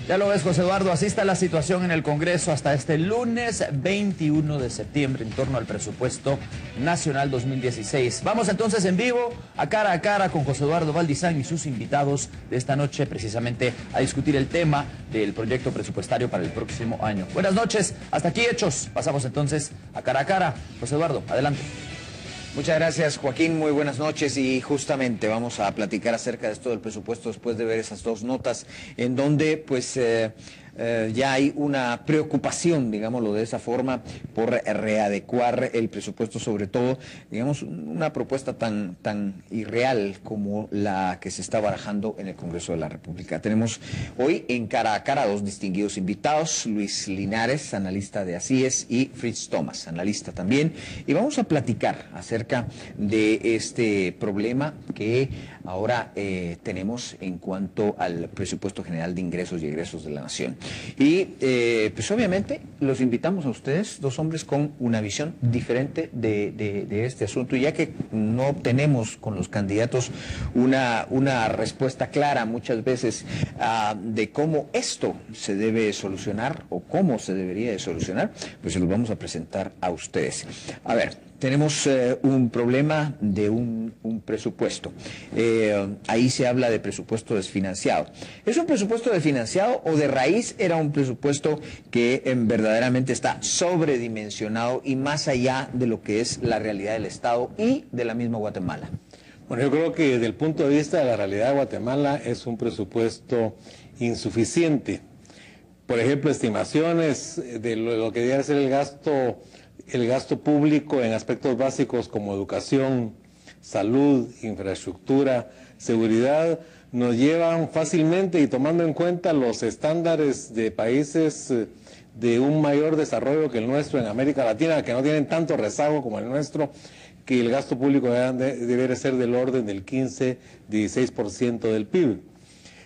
Ya lo ves, José Eduardo, así está la situación en el Congreso hasta este lunes 21 de septiembre en torno al presupuesto nacional 2016. Vamos entonces en vivo, a cara con José Eduardo Valdizán y sus invitados de esta noche, precisamente a discutir el tema del proyecto presupuestario para el próximo año. Buenas noches, hasta aquí hechos. Pasamos entonces a cara. José Eduardo, adelante. Muchas gracias, Joaquín, muy buenas noches, y justamente vamos a platicar acerca de esto del presupuesto después de ver esas dos notas en donde pues ya hay una preocupación, digámoslo de esa forma, por readecuar el presupuesto, sobre todo, digamos, una propuesta tan irreal como la que se está barajando en el Congreso de la República. Tenemos hoy en cara a cara dos distinguidos invitados, Luis Linares, analista de ACIES, y Fritz Thomas, analista también, y vamos a platicar acerca de este problema que ahora tenemos en cuanto al presupuesto general de ingresos y egresos de la nación. Y pues obviamente los invitamos a ustedes, dos hombres con una visión diferente de este asunto, y ya que no obtenemos con los candidatos una respuesta clara muchas veces de cómo esto se debe solucionar o cómo se debería de solucionar, pues se los vamos a presentar a ustedes. A ver, tenemos un problema de un presupuesto. Ahí se habla de presupuesto desfinanciado. ¿Es un presupuesto desfinanciado o de raíz era un presupuesto que verdaderamente está sobredimensionado y más allá de lo que es la realidad del Estado y de la misma Guatemala? Bueno, yo creo que desde el punto de vista de la realidad de Guatemala es un presupuesto insuficiente. Por ejemplo, estimaciones de lo que debería ser el gasto público en aspectos básicos como educación, salud, infraestructura, seguridad, nos llevan fácilmente, y tomando en cuenta los estándares de países de un mayor desarrollo que el nuestro en América Latina, que no tienen tanto rezago como el nuestro, que el gasto público debe ser del orden del 15-16% del PIB.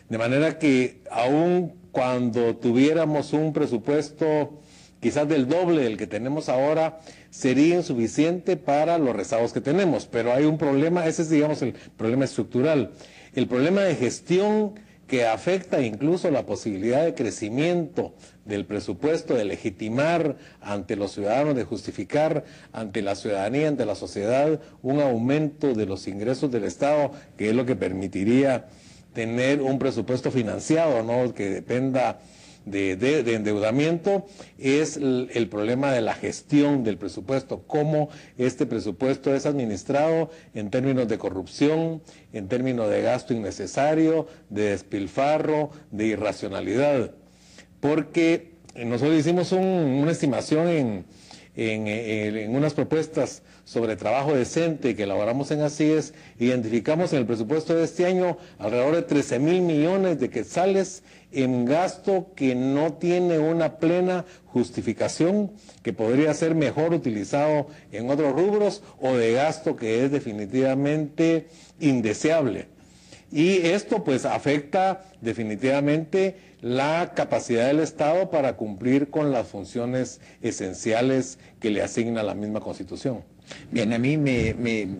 De manera que aun cuando tuviéramos un presupuesto quizás del doble del que tenemos ahora, sería insuficiente para los rezagos que tenemos. Pero hay un problema, ese es, digamos, el problema estructural. El problema de gestión que afecta incluso la posibilidad de crecimiento del presupuesto, de legitimar ante los ciudadanos, de justificar ante la ciudadanía, ante la sociedad, un aumento de los ingresos del Estado, que es lo que permitiría tener un presupuesto financiado, ¿no?, que dependa de endeudamiento, es el problema de la gestión del presupuesto, cómo este presupuesto es administrado en términos de corrupción, en términos de gasto innecesario, de despilfarro, de irracionalidad. Porque nosotros hicimos una estimación en unas propuestas sobre trabajo decente que elaboramos en ACIES, identificamos en el presupuesto de este año alrededor de 13,000 millones de quetzales en gasto que no tiene una plena justificación, que podría ser mejor utilizado en otros rubros, o de gasto que es definitivamente indeseable. Y esto pues afecta definitivamente la capacidad del Estado para cumplir con las funciones esenciales que le asigna la misma Constitución. Bien, a mí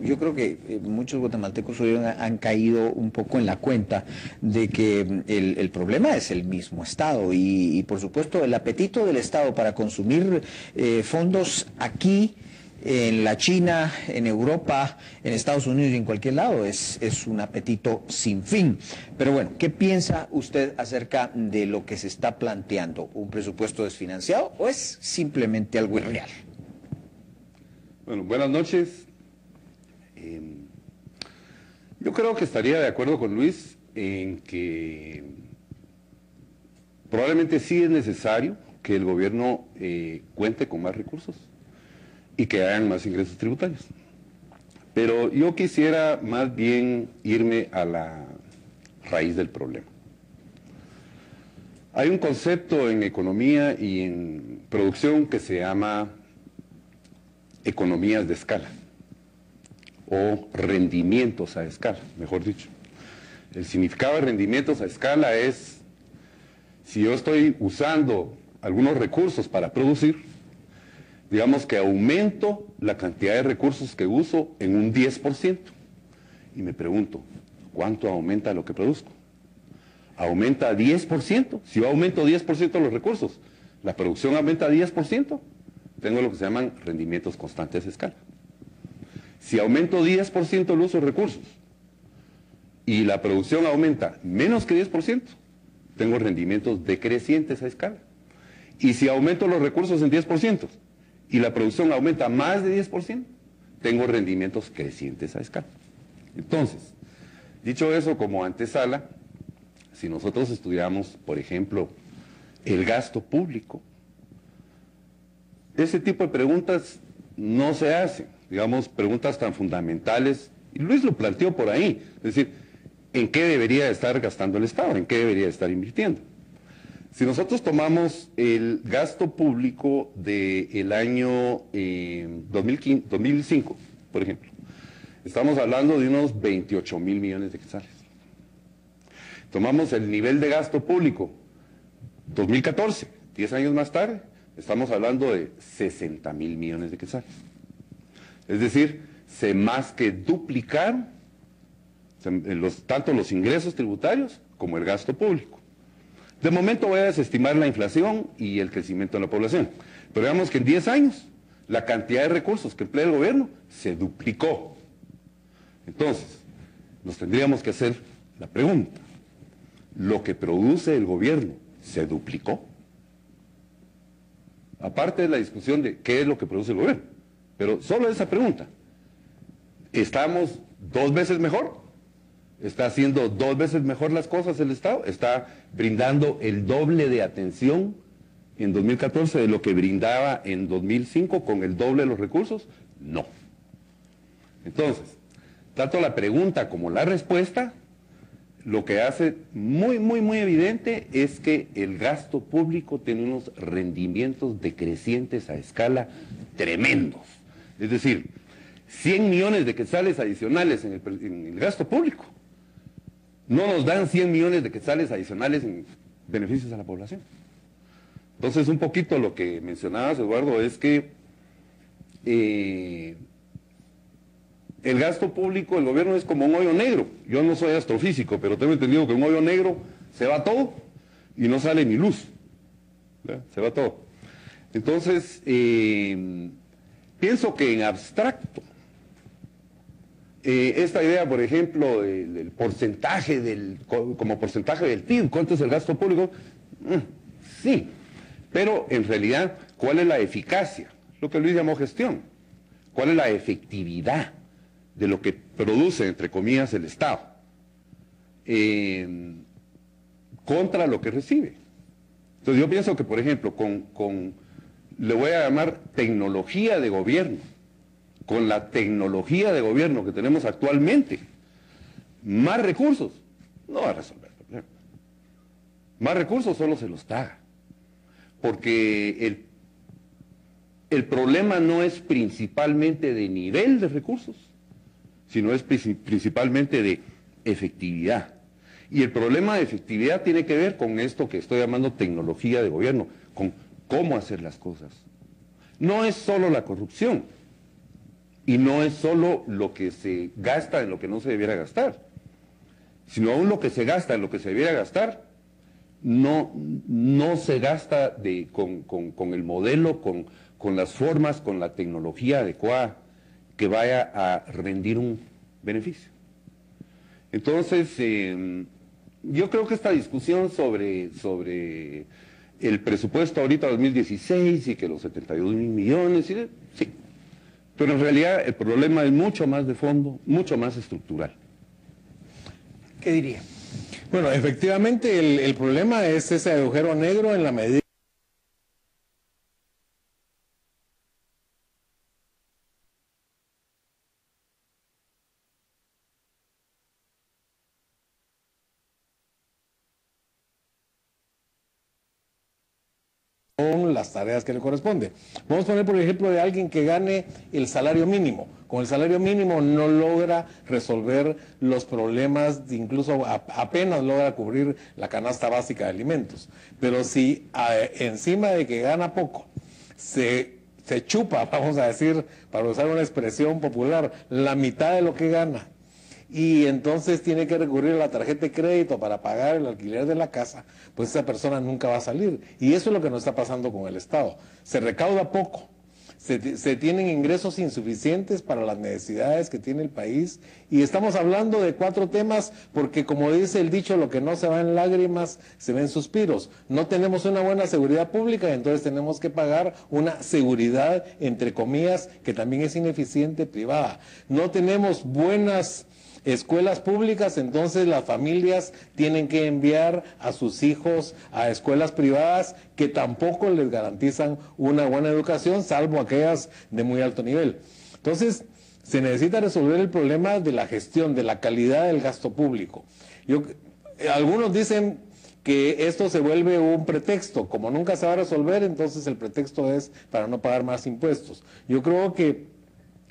yo creo que muchos guatemaltecos hoy han caído un poco en la cuenta de que el problema es el mismo Estado y por supuesto el apetito del Estado para consumir fondos aquí, en la China, en Europa, en Estados Unidos y en cualquier lado es un apetito sin fin. Pero bueno, ¿qué piensa usted acerca de lo que se está planteando? ¿Un presupuesto desfinanciado o es simplemente algo irreal? Bueno, buenas noches. Yo creo que estaría de acuerdo con Luis en que probablemente sí es necesario que el gobierno cuente con más recursos y que hayan más ingresos tributarios. Pero yo quisiera más bien irme a la raíz del problema. Hay un concepto en economía y en producción que se llama economías de escala, o rendimientos a escala, mejor dicho. El significado de rendimientos a escala es, si yo estoy usando algunos recursos para producir, digamos que aumento la cantidad de recursos que uso en un 10%. Y me pregunto, ¿cuánto aumenta lo que produzco? aumenta 10%, si yo aumento 10% los recursos, la producción aumenta 10%, tengo lo que se llaman rendimientos constantes de escala. Si aumento 10% el uso de recursos y la producción aumenta menos que 10%, tengo rendimientos decrecientes a escala. Y si aumento los recursos en 10% y la producción aumenta más de 10%, tengo rendimientos crecientes a escala. Entonces, dicho eso como antesala, si nosotros estudiamos, por ejemplo, el gasto público, ese tipo de preguntas no se hacen, digamos, preguntas tan fundamentales, y Luis lo planteó por ahí, es decir, ¿en qué debería estar gastando el Estado? ¿En qué debería estar invirtiendo? Si nosotros tomamos el gasto público del año 2005, por ejemplo, estamos hablando de unos 28 mil millones de quetzales. Tomamos el nivel de gasto público 2014, 10 años más tarde, estamos hablando de 60 mil millones de quetzales. Es decir, se más que duplicaron tanto los ingresos tributarios como el gasto público. De momento voy a desestimar la inflación y el crecimiento de la población, pero veamos que en 10 años la cantidad de recursos que emplea el gobierno se duplicó. Entonces, nos tendríamos que hacer la pregunta, ¿lo que produce el gobierno se duplicó? Aparte de la discusión de qué es lo que produce el gobierno, pero solo esa pregunta, ¿estamos 2 veces mejor? ¿Está haciendo 2 veces mejor las cosas el Estado? ¿Está brindando el doble de atención en 2014 de lo que brindaba en 2005 con el doble de los recursos? No. Entonces, tanto la pregunta como la respuesta, lo que hace muy evidente es que el gasto público tiene unos rendimientos decrecientes a escala tremendos. Es decir, 100 millones de quetzales adicionales en el gasto público no nos dan 100 millones de quetzales adicionales en beneficios a la población. Entonces, un poquito lo que mencionabas, Eduardo, es que el gasto público, el gobierno es como un hoyo negro. Yo no soy astrofísico, pero tengo entendido que en un hoyo negro se va todo y no sale ni luz. ¿Verdad? Se va todo. Entonces, pienso que en abstracto, esta idea, por ejemplo, del porcentaje como porcentaje del PIB, ¿cuánto es el gasto público? Sí, pero en realidad, ¿cuál es la eficacia? Lo que Luis llamó gestión. ¿Cuál es la efectividad de lo que produce, entre comillas, el Estado contra lo que recibe? Entonces yo pienso que, por ejemplo, le voy a llamar tecnología de gobierno, con la tecnología de gobierno que tenemos actualmente, más recursos no va a resolver el problema. Más recursos solo se los traga, porque el problema no es principalmente de nivel de recursos, sino es principalmente de efectividad. Y el problema de efectividad tiene que ver con esto que estoy llamando tecnología de gobierno, con cómo hacer las cosas. No es solo la corrupción, y no es solo lo que se gasta en lo que no se debiera gastar, sino aún lo que se gasta en lo que se debiera gastar, no se gasta con el modelo, con las formas, con la tecnología adecuada que vaya a rendir un beneficio. Entonces, yo creo que esta discusión sobre el presupuesto ahorita 2016 y que los 72 mil millones, sí, pero en realidad el problema es mucho más de fondo, mucho más estructural. ¿Qué diría? Bueno, efectivamente el problema es ese agujero negro en la medida con las tareas que le corresponden. Vamos a poner por ejemplo de alguien que gane el salario mínimo. Con el salario mínimo no logra resolver los problemas, incluso apenas logra cubrir la canasta básica de alimentos. Pero si encima de que gana poco, se chupa, vamos a decir, para usar una expresión popular, la mitad de lo que gana, y entonces tiene que recurrir a la tarjeta de crédito para pagar el alquiler de la casa, pues esa persona nunca va a salir. Y eso es lo que nos está pasando con el Estado. Se recauda poco. Se tienen ingresos insuficientes para las necesidades que tiene el país, y estamos hablando de 4 temas porque, como dice el dicho, lo que no se va en lágrimas se ve en suspiros. No tenemos una buena seguridad pública y entonces tenemos que pagar una seguridad, entre comillas, que también es ineficiente, privada. No tenemos buenas escuelas públicas, entonces las familias tienen que enviar a sus hijos a escuelas privadas que tampoco les garantizan una buena educación, salvo aquellas de muy alto nivel. Entonces, se necesita resolver el problema de la gestión, de la calidad del gasto público. Algunos dicen que esto se vuelve un pretexto. Como nunca se va a resolver, entonces el pretexto es para no pagar más impuestos. Yo creo que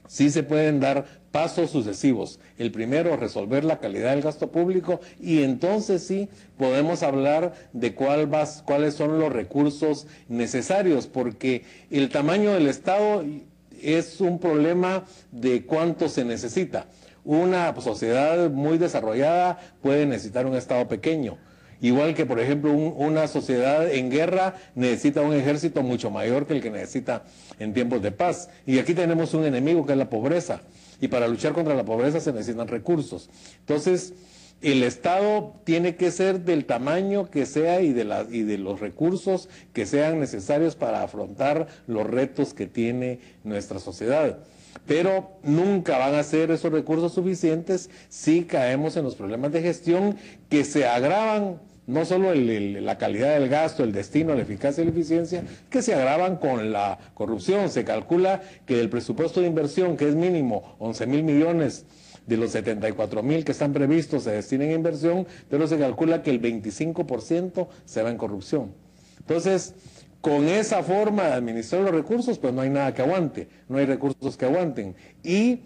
sí se pueden dar pasos sucesivos. El primero, resolver la calidad del gasto público, y entonces sí podemos hablar de cuáles son los recursos necesarios, porque el tamaño del Estado es un problema de cuánto se necesita. Una sociedad muy desarrollada puede necesitar un Estado pequeño. Igual que, por ejemplo, una sociedad en guerra necesita un ejército mucho mayor que el que necesita en tiempos de paz. Y aquí tenemos un enemigo que es la pobreza. Y para luchar contra la pobreza se necesitan recursos. Entonces, el Estado tiene que ser del tamaño que sea y de los recursos que sean necesarios para afrontar los retos que tiene nuestra sociedad. Pero nunca van a ser esos recursos suficientes si caemos en los problemas de gestión que se agravan, no solo la calidad del gasto, el destino, la eficacia y la eficiencia, que se agravan con la corrupción. Se calcula que del presupuesto de inversión, que es mínimo 11.000 millones, de los 74.000 que están previstos se destinen a inversión, pero se calcula que el 25% se va en corrupción. Entonces, con esa forma de administrar los recursos, pues no hay nada que aguante, no hay recursos que aguanten. Y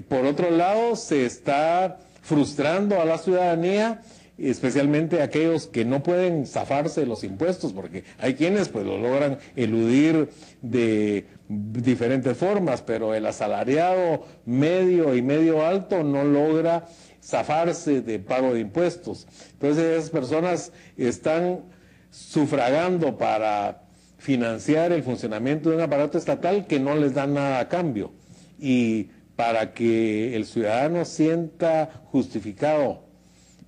por otro lado, se está frustrando a la ciudadanía, especialmente aquellos que no pueden zafarse de los impuestos, porque hay quienes pues lo logran eludir de diferentes formas, pero el asalariado medio y medio alto no logra zafarse de pago de impuestos. Entonces esas personas están sufragando para financiar el funcionamiento de un aparato estatal que no les da nada a cambio. Y para que el ciudadano sienta justificado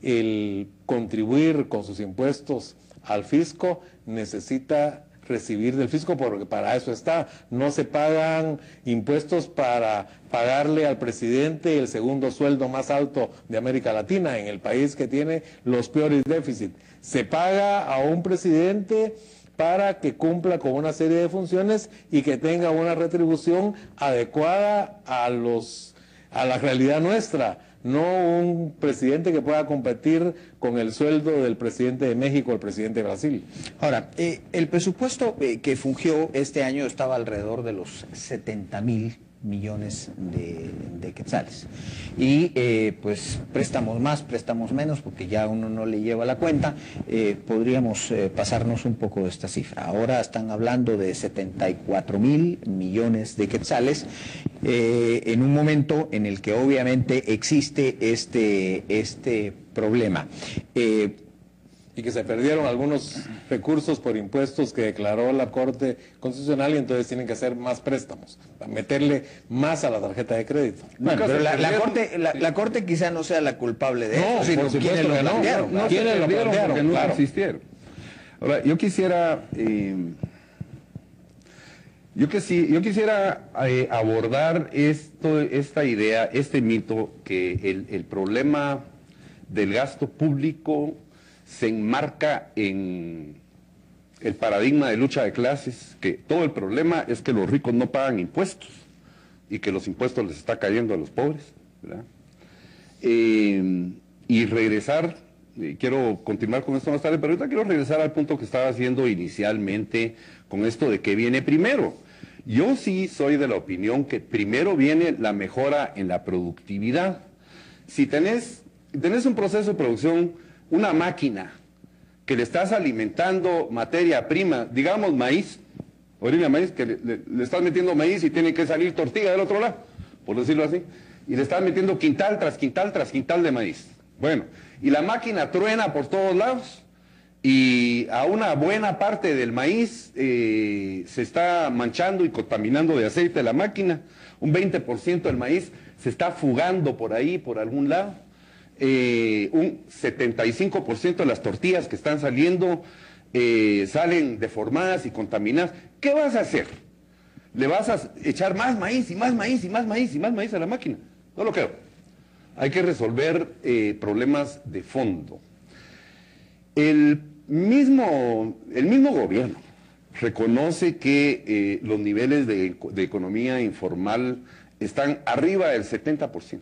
el contribuir con sus impuestos al fisco, necesita recibir del fisco, porque para eso está. No se pagan impuestos para pagarle al presidente el segundo sueldo más alto de América Latina, en el país que tiene los peores déficits. Se paga a un presidente para que cumpla con una serie de funciones y que tenga una retribución adecuada a la realidad nuestra. No un presidente que pueda competir con el sueldo del presidente de México o el presidente de Brasil. Ahora, el presupuesto que fungió este año estaba alrededor de los 70.000 millones de quetzales. Y pues préstamos más, préstamos menos, porque ya uno no le lleva la cuenta, podríamos pasarnos un poco de esta cifra. Ahora están hablando de 74.000 millones de quetzales, en un momento en el que obviamente existe este problema. Y que se perdieron algunos recursos por impuestos que declaró la Corte Constitucional, y entonces tienen que hacer más préstamos, para meterle más a la tarjeta de crédito. Bueno, pero la Corte quizá no sea la culpable de eso, sino quienes lo plantearon. No se perdieron porque no existieron. Ahora, yo quisiera abordar esta idea, este mito, que el problema del gasto público se enmarca en el paradigma de lucha de clases, que todo el problema es que los ricos no pagan impuestos y que los impuestos les está cayendo a los pobres, ¿verdad? Y regresar, quiero continuar con esto más tarde, pero ahorita quiero regresar al punto que estaba haciendo inicialmente con esto de qué viene primero. Yo sí soy de la opinión que primero viene la mejora en la productividad. Si tenés un proceso de producción, una máquina que le estás alimentando materia prima, digamos maíz, orina de maíz, que le estás metiendo maíz y tiene que salir tortilla del otro lado, por decirlo así. y le estás metiendo quintal tras quintal tras quintal de maíz. Bueno, y la máquina truena por todos lados y a una buena parte del maíz se está manchando y contaminando de aceite la máquina. Un 20% del maíz se está fugando por ahí, por algún lado. Un 75% de las tortillas que están saliendo salen deformadas y contaminadas. ¿Qué vas a hacer? ¿Le vas a echar más maíz y más maíz y más maíz y más maíz a la máquina? No lo creo. Hay que resolver problemas de fondo. El mismo gobierno reconoce que los niveles de economía informal están arriba del 70%.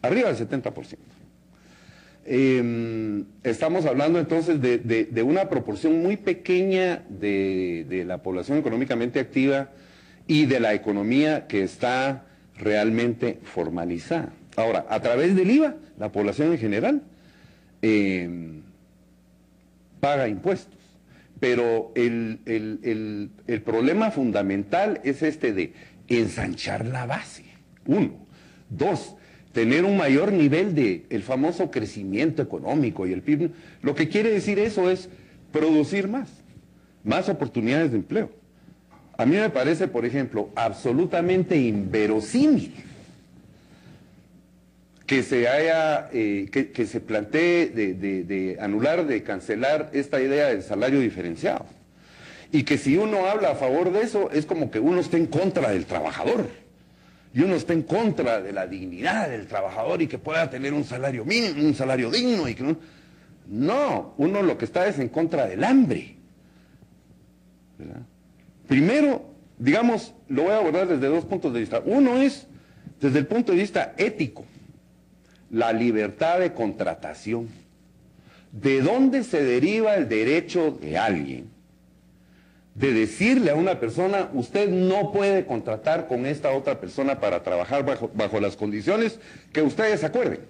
Arriba del 70%. Estamos hablando entonces de una proporción muy pequeña de la población económicamente activa y de la economía que está realmente formalizada. Ahora, a través del IVA, la población en general paga impuestos, pero el problema fundamental es este de ensanchar la base, uno. Dos, tener un mayor nivel de el famoso crecimiento económico y el PIB. Lo que quiere decir eso es producir más oportunidades de empleo. A mí me parece, por ejemplo, absolutamente inverosímil que se plantee de anular, de cancelar esta idea del salario diferenciado. Y que si uno habla a favor de eso, es como que uno está en contra del trabajador. Y uno está en contra de la dignidad del trabajador y que pueda tener un salario mínimo, un salario digno. Y que no, uno lo que está es en contra del hambre. ¿Verdad? Primero, digamos, lo voy a abordar desde dos puntos de vista. Uno es desde el punto de vista ético, la libertad de contratación. ¿De dónde se deriva el derecho de alguien de decirle a una persona, usted no puede contratar con esta otra persona para trabajar bajo las condiciones que ustedes acuerden?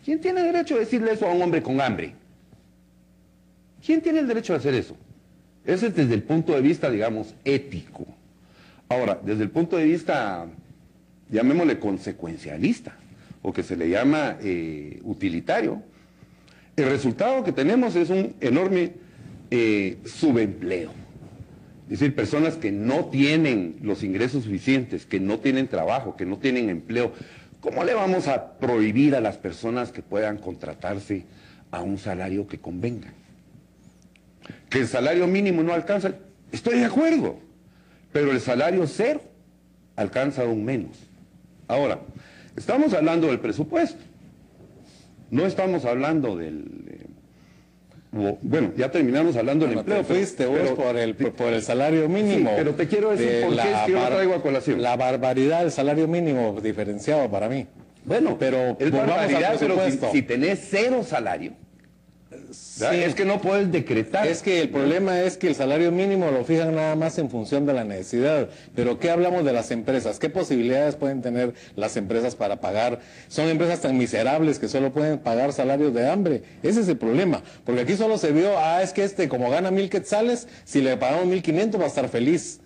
¿Quién tiene derecho a decirle eso a un hombre con hambre? ¿Quién tiene el derecho a hacer eso? Ese es desde el punto de vista, digamos, ético. Ahora, desde el punto de vista, llamémosle consecuencialista, o que se le llama utilitario, el resultado que tenemos es un enorme subempleo. Es decir, personas que no tienen los ingresos suficientes, que no tienen trabajo, que no tienen empleo. ¿Cómo le vamos a prohibir a las personas que puedan contratarse a un salario que convenga? Que el salario mínimo no alcanza, estoy de acuerdo, pero el salario cero alcanza aún menos. Ahora, estamos hablando del presupuesto, no estamos hablando bueno, ya terminamos hablando del empleo. Fuiste vos por el salario mínimo. Sí, pero te quiero decir por qué es que yo lo traigo a colación. La barbaridad del salario mínimo diferenciado para mí. Bueno, pero es barbaridad, pero si tenés cero salario, sí, es que no puedes decretar. Es que el problema es que el salario mínimo lo fijan nada más en función de la necesidad. Pero ¿qué hablamos de las empresas? ¿Qué posibilidades pueden tener las empresas para pagar? Son empresas tan miserables que solo pueden pagar salarios de hambre. Ese es el problema. Porque aquí solo se vio, es que como gana 1,000 quetzales, si le pagamos 1,500 va a estar feliz.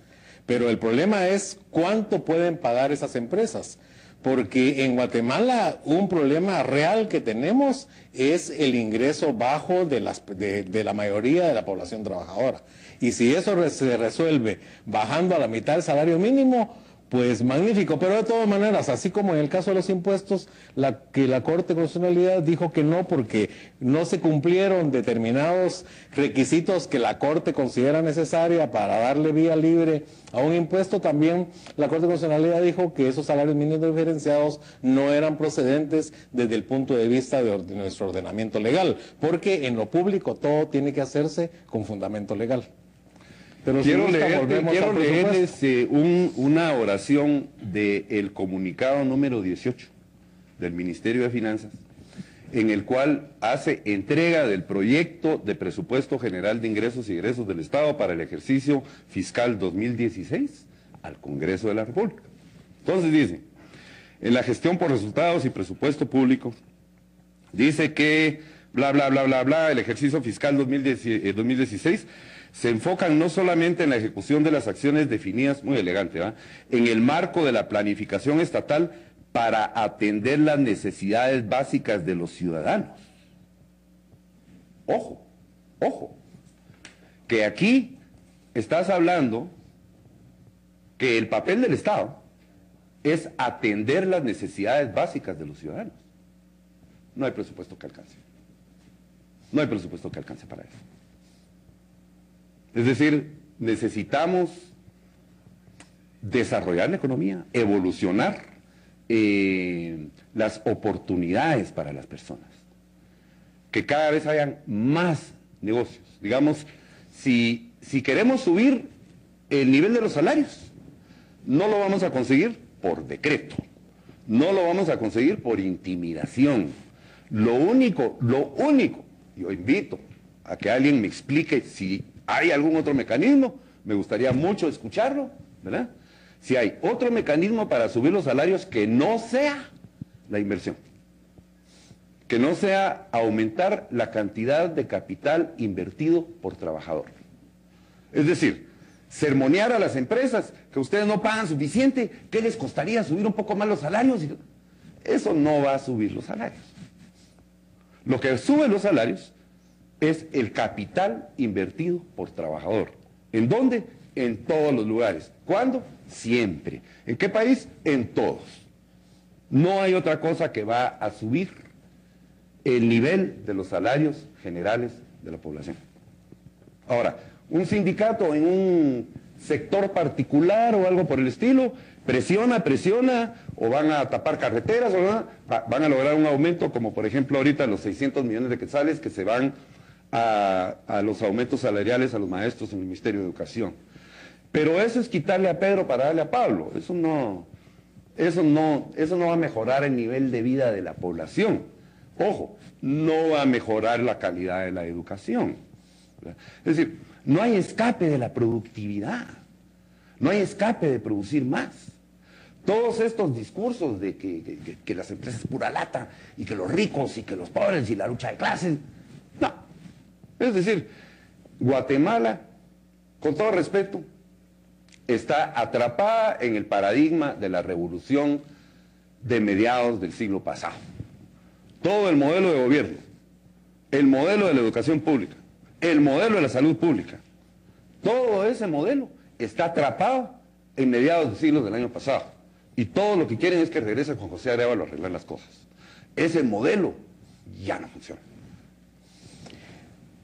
Pero el problema es cuánto pueden pagar esas empresas. Porque en Guatemala un problema real que tenemos es el ingreso bajo de la mayoría de la población trabajadora. Y si eso se resuelve bajando a la mitad del salario mínimo, pues magnífico. Pero de todas maneras, así como en el caso de los impuestos, que la Corte de Constitucionalidad dijo que no porque no se cumplieron determinados requisitos que la Corte considera necesaria para darle vía libre a un impuesto, también la Corte de Constitucionalidad dijo que esos salarios mínimos diferenciados no eran procedentes desde el punto de vista de nuestro ordenamiento legal, porque en lo público todo tiene que hacerse con fundamento legal. Pero quiero leerles una oración del comunicado número 18 del Ministerio de Finanzas, en el cual hace entrega del proyecto de presupuesto general de ingresos y egresos del Estado para el ejercicio fiscal 2016 al Congreso de la República. Entonces dice, en la gestión por resultados y presupuesto público, dice que bla, bla, bla, bla, bla, el ejercicio fiscal 2016 se enfocan no solamente en la ejecución de las acciones definidas, muy elegante, ¿va?, en el marco de la planificación estatal para atender las necesidades básicas de los ciudadanos. Ojo, ojo, que aquí estás hablando que el papel del Estado es atender las necesidades básicas de los ciudadanos. No hay presupuesto que alcance. No hay presupuesto que alcance para eso. Es decir, necesitamos desarrollar la economía, evolucionar las oportunidades para las personas, que cada vez hayan más negocios. Digamos, si queremos subir el nivel de los salarios, no lo vamos a conseguir por decreto, no lo vamos a conseguir por intimidación. Lo único, yo invito a que alguien me explique si hay algún otro mecanismo, me gustaría mucho escucharlo, ¿verdad? Si hay otro mecanismo para subir los salarios que no sea la inversión, que no sea aumentar la cantidad de capital invertido por trabajador. Es decir, sermonear a las empresas que ustedes no pagan suficiente, ¿qué les costaría subir un poco más los salarios? Eso no va a subir los salarios. Lo que sube los salarios es el capital invertido por trabajador. ¿En dónde? En todos los lugares. ¿Cuándo? Siempre. ¿En qué país? En todos. No hay otra cosa que va a subir el nivel de los salarios generales de la población. Ahora, un sindicato en un sector particular o algo por el estilo, presiona, o van a tapar carreteras, o van a lograr un aumento, como por ejemplo ahorita los 600 millones de quetzales que se van a los aumentos salariales a los maestros en el Ministerio de Educación. Pero eso es quitarle a Pedro para darle a Pablo. Eso no va a mejorar el nivel de vida de la población. Ojo, no va a mejorar la calidad de la educación. Es decir, no hay escape de la productividad, no hay escape de producir más. Todos estos discursos de que las empresas es pura lata, y que los ricos, y que los pobres, y la lucha de clases, no. Es decir, Guatemala, con todo respeto, está atrapada en el paradigma de la revolución de mediados del siglo pasado. Todo el modelo de gobierno, el modelo de la educación pública, el modelo de la salud pública, todo ese modelo está atrapado en mediados del siglo del año pasado. Y todo lo que quieren es que regrese con José Arévalo a arreglar las cosas. Ese modelo ya no funciona.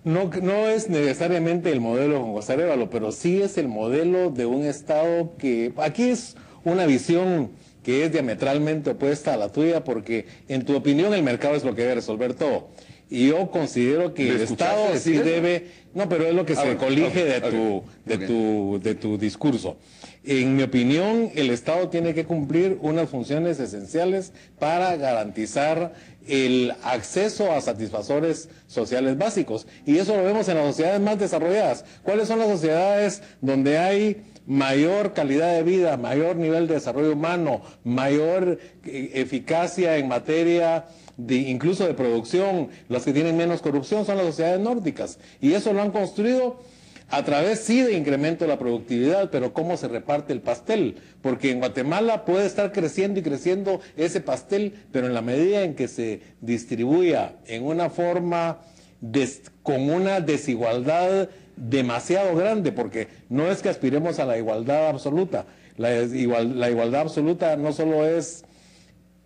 No es necesariamente el modelo con José Arévalo, pero sí es el modelo de un Estado que... Aquí es una visión que es diametralmente opuesta a la tuya, porque en tu opinión el mercado es lo que debe resolver todo. Y yo considero que el Estado sí debe... No, pero es lo que se colige de tu discurso. En mi opinión, el Estado tiene que cumplir unas funciones esenciales para garantizar el acceso a satisfactores sociales básicos. Y eso lo vemos en las sociedades más desarrolladas. ¿Cuáles son las sociedades donde hay mayor calidad de vida, mayor nivel de desarrollo humano, mayor eficacia en materia incluso de producción? Las que tienen menos corrupción son las sociedades nórdicas. Y eso lo han construido a través, sí, de incremento de la productividad, pero ¿cómo se reparte el pastel? Porque en Guatemala puede estar creciendo y creciendo ese pastel, pero en la medida en que se distribuya en una forma con una desigualdad demasiado grande, porque no es que aspiremos a la igualdad absoluta. La igualdad absoluta no solo es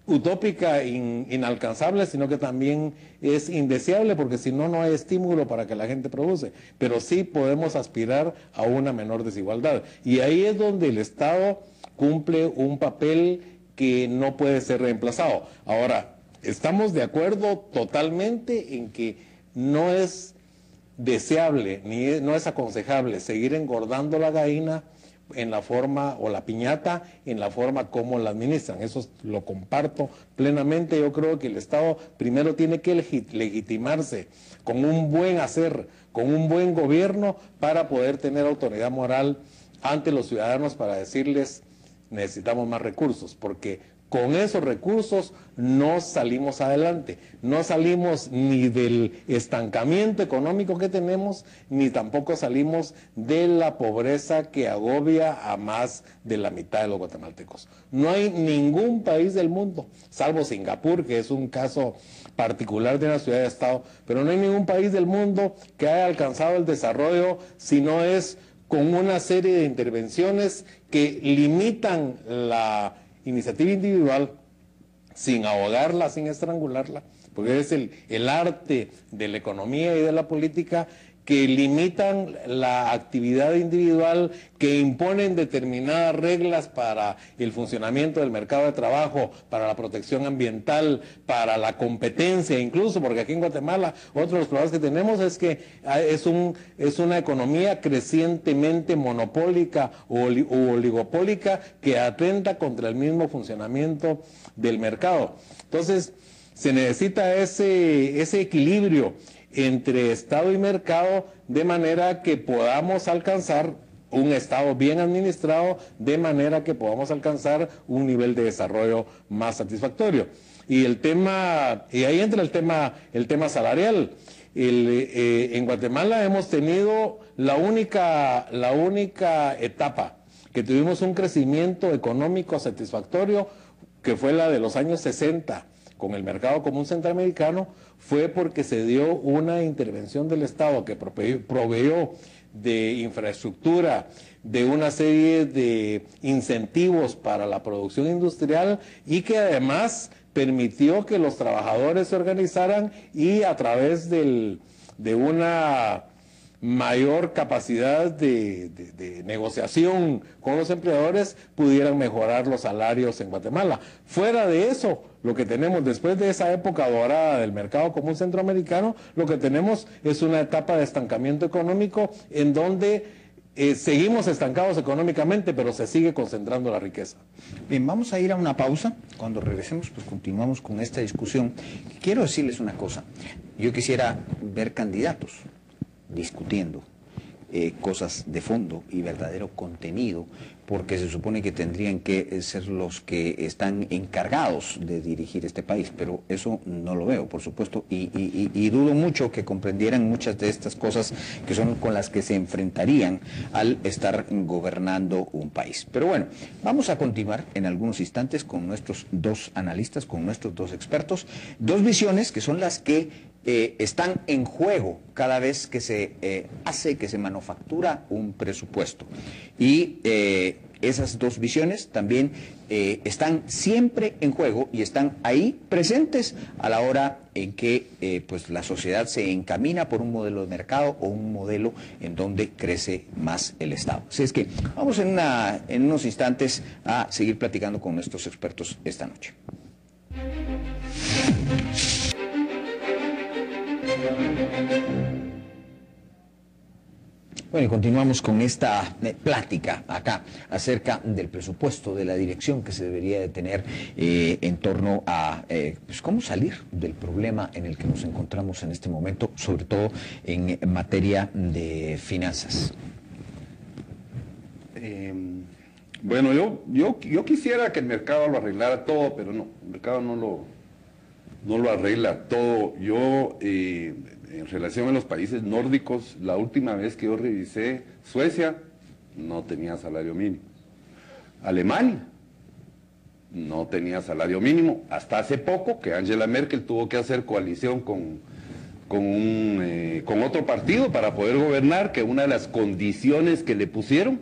utópica, inalcanzable, sino que también es indeseable, porque si no, no hay estímulo para que la gente produce. Pero sí podemos aspirar a una menor desigualdad. Y ahí es donde el Estado cumple un papel que no puede ser reemplazado. Ahora, estamos de acuerdo totalmente en que no es deseable, no es aconsejable seguir engordando la gallina en la forma, o la piñata, en la forma como la administran. Eso lo comparto plenamente. Yo creo que el Estado primero tiene que legitimarse con un buen hacer, con un buen gobierno, para poder tener autoridad moral ante los ciudadanos, para decirles: necesitamos más recursos, porque con esos recursos no salimos adelante, no salimos ni del estancamiento económico que tenemos, ni tampoco salimos de la pobreza que agobia a más de la mitad de los guatemaltecos. No hay ningún país del mundo, salvo Singapur, que es un caso particular de una ciudad de Estado, pero no hay ningún país del mundo que haya alcanzado el desarrollo si no es con una serie de intervenciones que limitan la iniciativa individual sin ahogarla, sin estrangularla, porque es el arte de la economía y de la política que limitan la actividad individual, que imponen determinadas reglas para el funcionamiento del mercado de trabajo, para la protección ambiental, para la competencia incluso, porque aquí en Guatemala otro de los problemas que tenemos es que es una economía crecientemente monopólica o oligopólica que atenta contra el mismo funcionamiento del mercado. Entonces, se necesita ese equilibrio entre Estado y mercado, de manera que podamos alcanzar un Estado bien administrado, de manera que podamos alcanzar un nivel de desarrollo más satisfactorio. Y ahí entra el tema salarial. En Guatemala hemos tenido la única etapa que tuvimos un crecimiento económico satisfactorio, que fue la de los años 60, con el mercado común centroamericano, fue porque se dio una intervención del Estado que proveyó de infraestructura, de una serie de incentivos para la producción industrial y que además permitió que los trabajadores se organizaran y a través de una mayor capacidad de negociación con los empleadores pudieran mejorar los salarios en Guatemala. Fuera de eso, lo que tenemos después de esa época dorada del mercado común centroamericano, lo que tenemos es una etapa de estancamiento económico en donde seguimos estancados económicamente, pero se sigue concentrando la riqueza. Bien, vamos a ir a una pausa. Cuando regresemos, pues continuamos con esta discusión. Quiero decirles una cosa. Yo quisiera ver candidatos discutiendo cosas de fondo y verdadero contenido, porque se supone que tendrían que ser los que están encargados de dirigir este país, pero eso no lo veo, por supuesto, y dudo mucho que comprendieran muchas de estas cosas que son con las que se enfrentarían al estar gobernando un país. Pero bueno, vamos a continuar en algunos instantes con nuestros dos analistas, con nuestros dos expertos, dos visiones que son las que están en juego cada vez que se que se manufactura un presupuesto. Y esas dos visiones también están siempre en juego y están ahí presentes a la hora en que pues la sociedad se encamina por un modelo de mercado o un modelo en donde crece más el Estado. Así es que vamos en unos instantes a seguir platicando con nuestros expertos esta noche. Bueno, y continuamos con esta plática acá acerca del presupuesto, de la dirección que se debería de tener en torno a pues cómo salir del problema en el que nos encontramos en este momento, sobre todo en materia de finanzas. Bueno, yo quisiera que el mercado lo arreglara todo, pero no, el mercado no lo arregla todo. Yo, en relación a los países nórdicos, la última vez que yo revisé, Suecia no tenía salario mínimo. Alemania no tenía salario mínimo. Hasta hace poco que Angela Merkel tuvo que hacer coalición con otro partido para poder gobernar, que una de las condiciones que le pusieron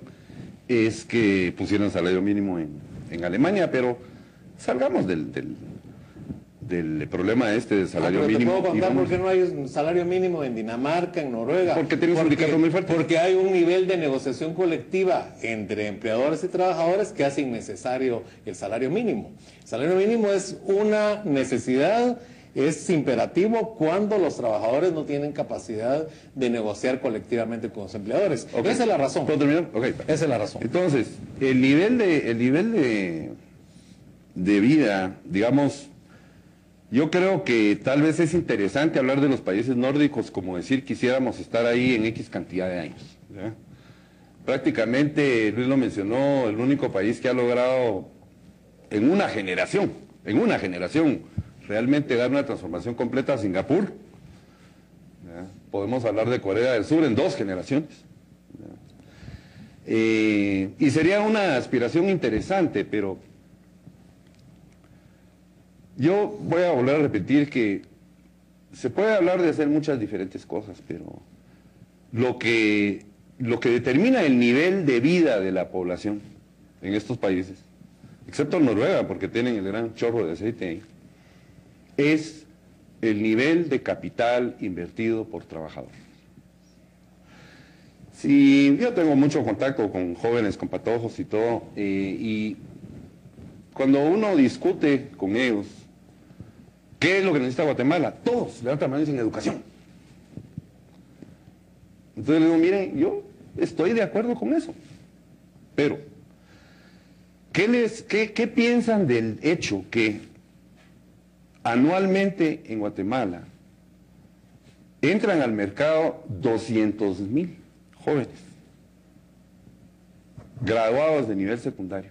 es que pusieran salario mínimo en Alemania, pero salgamos del problema de salario mínimo. ¿Te puedo contar por qué no hay un salario mínimo en Dinamarca, en Noruega? Porque tiene un sindicato muy fuerte. Porque hay un nivel de negociación colectiva entre empleadores y trabajadores que hace innecesario el salario mínimo. El salario mínimo es una necesidad, es imperativo cuando los trabajadores no tienen capacidad de negociar colectivamente con los empleadores. Okay. Esa es la razón. ¿Puedo terminar? Okay. Esa es la razón. Entonces, el nivel de vida, digamos, yo creo que tal vez es interesante hablar de los países nórdicos, como decir quisiéramos estar ahí en X cantidad de años, ¿ya? Prácticamente, Luis lo mencionó, el único país que ha logrado en una generación, realmente dar una transformación completa a Singapur. ¿Ya? Podemos hablar de Corea del Sur en 2 generaciones. ¿Ya? Y sería una aspiración interesante, pero yo voy a volver a repetir que se puede hablar de hacer muchas diferentes cosas, pero lo que determina el nivel de vida de la población en estos países, excepto Noruega, porque tienen el gran chorro de aceite ahí, es el nivel de capital invertido por trabajador. Si yo tengo mucho contacto con jóvenes, con patojos y todo, y cuando uno discute con ellos, ¿qué es lo que necesita Guatemala? Todos levantan la mano y dicen educación. Entonces le digo, miren, yo estoy de acuerdo con eso, pero ¿qué piensan del hecho que anualmente en Guatemala entran al mercado 200,000 jóvenes graduados de nivel secundario?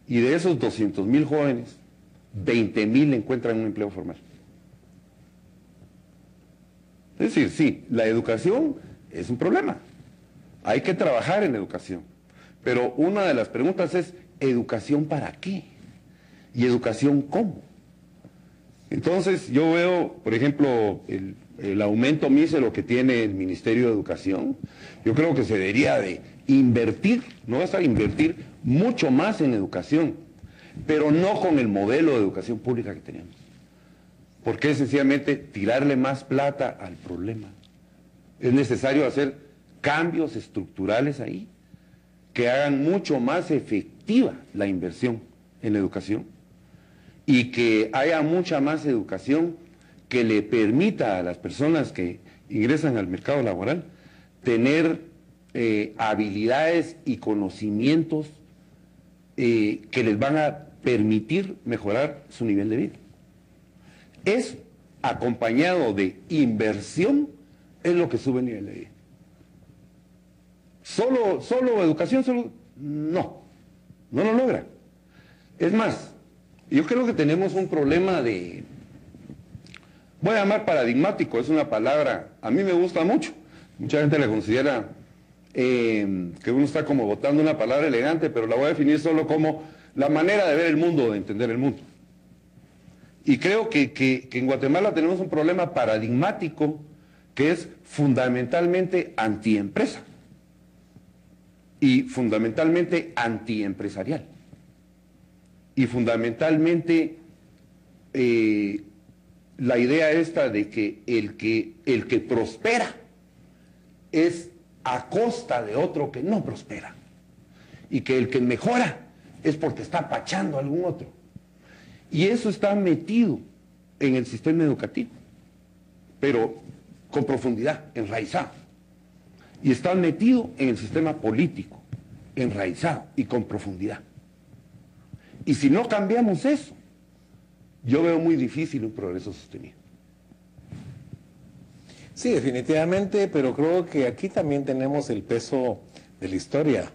Y de esos 200,000 jóvenes, 20,000 encuentran un empleo formal. Es decir, sí, la educación es un problema. Hay que trabajar en educación. Pero una de las preguntas es, ¿educación para qué? ¿Y educación cómo? Entonces, yo veo, por ejemplo, el aumento mísero que tiene el Ministerio de Educación. Yo creo que se debería de invertir, no vas a invertir mucho más en educación, pero no con el modelo de educación pública que tenemos. Porque es sencillamente tirarle más plata al problema. Es necesario hacer cambios estructurales ahí que hagan mucho más efectiva la inversión en la educación y que haya mucha más educación que le permita a las personas que ingresan al mercado laboral tener habilidades y conocimientos que les van a permitir mejorar su nivel de vida. Eso, acompañado de inversión, es lo que sube el nivel de vida. Solo educación, no lo logra. Es más, yo creo que tenemos un problema de, voy a llamar paradigmático, es una palabra, a mí me gusta mucho, mucha gente la considera que uno está como botando una palabra elegante, pero la voy a definir solo como la manera de ver el mundo, de entender el mundo. Y creo que en Guatemala tenemos un problema paradigmático que es fundamentalmente antiempresa y fundamentalmente antiempresarial y fundamentalmente la idea esta de que el que prospera es a costa de otro que no prospera y que el que mejora es porque está pachando a algún otro. Y eso está metido en el sistema educativo, pero con profundidad, enraizado. Y está metido en el sistema político, enraizado y con profundidad. Y si no cambiamos eso, yo veo muy difícil un progreso sostenido. Sí, definitivamente, pero creo que aquí también tenemos el peso de la historia.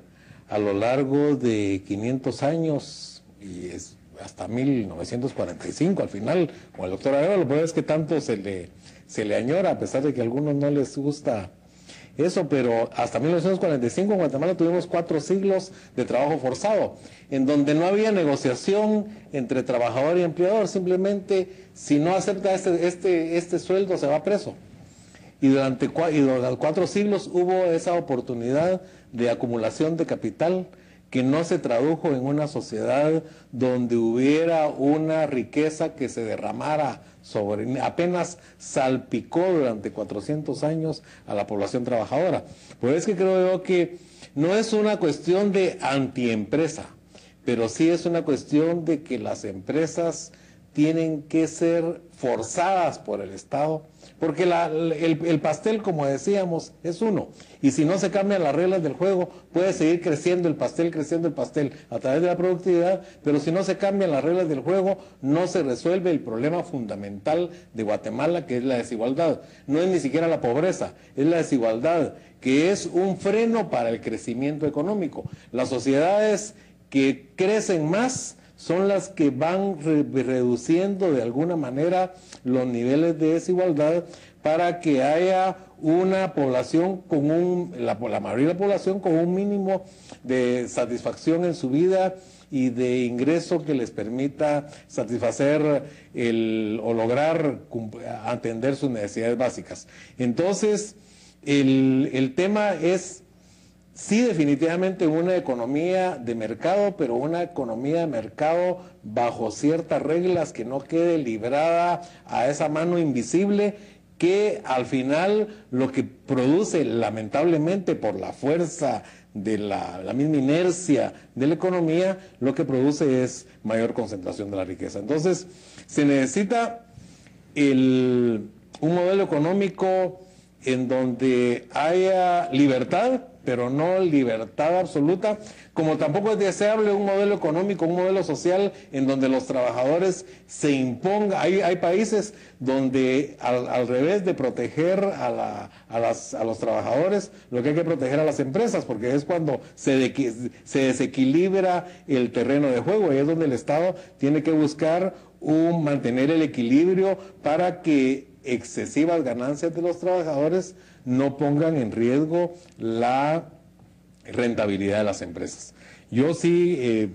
A lo largo de 500 años, y es hasta 1945 al final, con el doctor Arevalo, lo que es que tanto se le añora, a pesar de que a algunos no les gusta eso, pero hasta 1945 en Guatemala tuvimos 4 siglos de trabajo forzado, en donde no había negociación entre trabajador y empleador, simplemente si no acepta este sueldo se va preso. Y durante 4 siglos hubo esa oportunidad de acumulación de capital que no se tradujo en una sociedad donde hubiera una riqueza que se derramara apenas salpicó durante 400 años a la población trabajadora. Por eso es que creo yo que no es una cuestión de antiempresa, pero sí es una cuestión de que las empresas tienen que ser forzadas por el Estado, porque el pastel, como decíamos, es uno, y si no se cambian las reglas del juego, puede seguir creciendo el pastel a través de la productividad, pero si no se cambian las reglas del juego, no se resuelve el problema fundamental de Guatemala, que es la desigualdad. No es ni siquiera la pobreza, es la desigualdad, que es un freno para el crecimiento económico. Las sociedades que crecen más son las que van reduciendo de alguna manera los niveles de desigualdad para que haya una población con la mayoría de la población con un mínimo de satisfacción en su vida y de ingreso que les permita satisfacer o lograr atender sus necesidades básicas. Entonces, el tema es, sí, definitivamente una economía de mercado, pero una economía de mercado bajo ciertas reglas, que no quede librada a esa mano invisible que al final lo que produce, lamentablemente por la fuerza de la misma inercia de la economía, lo que produce es mayor concentración de la riqueza. Entonces, se necesita un modelo económico en donde haya libertad, pero no libertad absoluta, como tampoco es deseable un modelo económico, un modelo social en donde los trabajadores se impongan. Hay países donde al revés de proteger a los trabajadores, lo que hay que proteger a las empresas, porque es cuando se desequilibra el terreno de juego, y es donde el Estado tiene que buscar mantener el equilibrio para que excesivas ganancias de los trabajadores no pongan en riesgo la rentabilidad de las empresas. Yo sí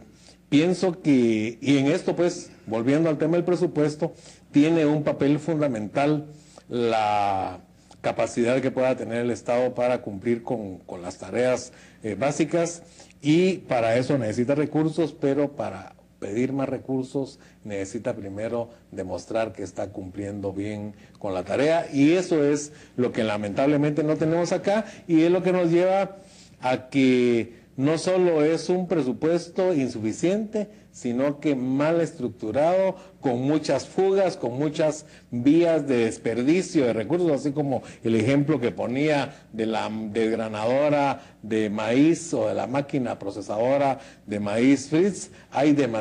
pienso que, y en esto pues, volviendo al tema del presupuesto, tiene un papel fundamental la capacidad que pueda tener el Estado para cumplir con las tareas básicas, y para eso necesita recursos, pero para pedir más recursos necesita primero demostrar que está cumpliendo bien con la tarea, y eso es lo que lamentablemente no tenemos acá, y es lo que nos lleva a que no solo es un presupuesto insuficiente, sino que mal estructurado, con muchas fugas, con muchas vías de desperdicio de recursos, así como el ejemplo que ponía de la desgranadora de maíz o de la máquina procesadora de maíz Fritz.